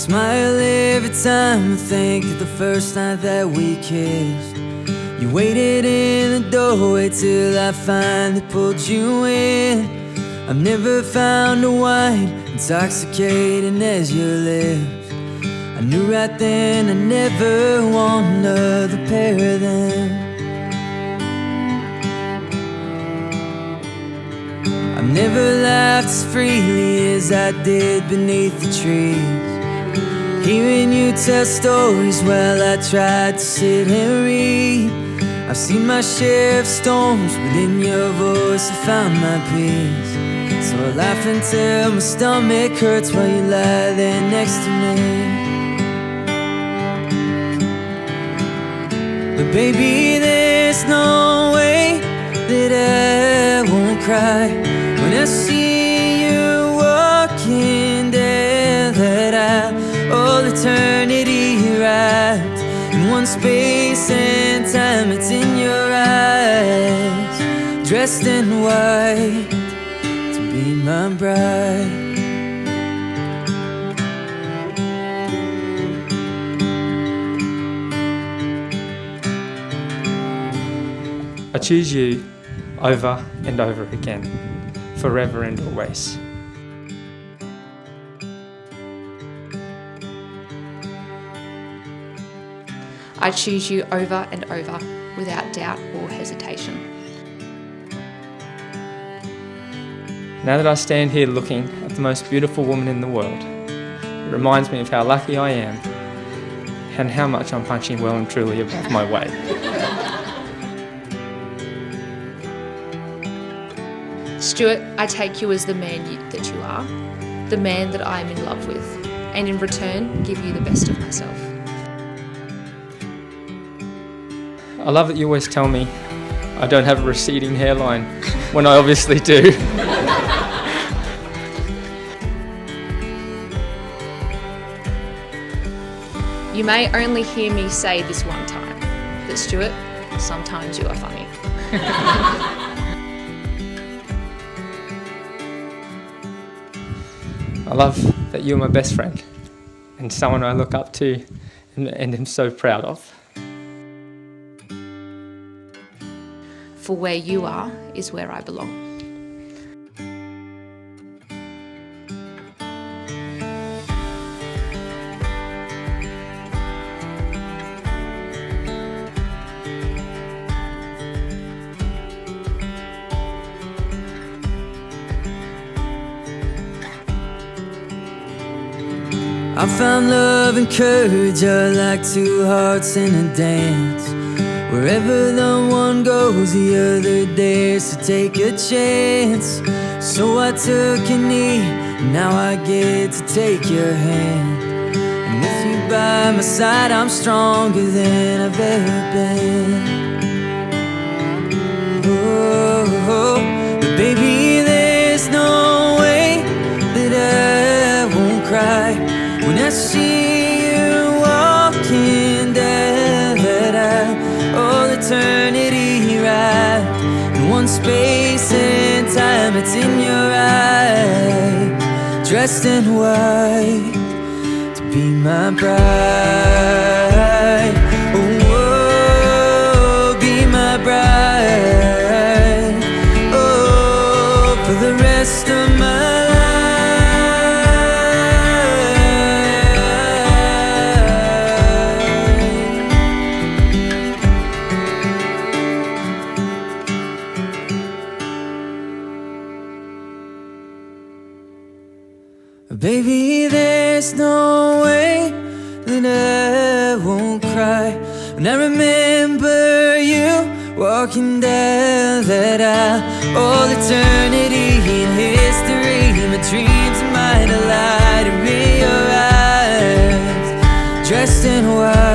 Smile every time I think of the first night that we kissed. You waited in the doorway till I finally pulled you in. I've never found a wine intoxicating as your lips. I knew right then I never want another pair of them. I've never laughed as freely as I did beneath the trees, hearing you tell stories while I tried to sit and read. I've seen my share of storms, but in your voice I found my peace. So I laugh until my stomach hurts while you lie there next to me. But baby, there's no way that I won't cry when I see you walking down that aisle. All eternity wrapped in one space and time. It's in your eyes, dressed in white to be my bride. I choose you over and over again, forever and always. I choose you over and over without doubt or hesitation. Now that I stand here looking at the most beautiful woman in the world, it reminds me of how lucky I am and how much I'm punching well and truly above my weight. Stuart, I take you as the man that you are, the man that I am in love with, and in return give you the best of myself. I love that you always tell me I don't have a receding hairline, when I obviously do. You may only hear me say this one time, but Stuart, sometimes you are funny. I love that you're my best friend and someone I look up to and am so proud of. For where you are is where I belong. I found love and courage are like two hearts in a dance. Wherever the one goes, the other dares to take a chance. So I took a knee, and now I get to take your hand. And with you by my side, I'm stronger than I've ever been. Oh, but baby, there's no way that I won't cry when I see you walking down that aisle. All eternity wrapped in one space and time. It's in your eyes, dressed in white to be my bride. Oh, be my bride. Oh, for the rest of my life. Baby, there's no way that I won't cry when I remember you walking down that aisle. All eternity and history, my dreams might have lied in your eyes, dressed in white.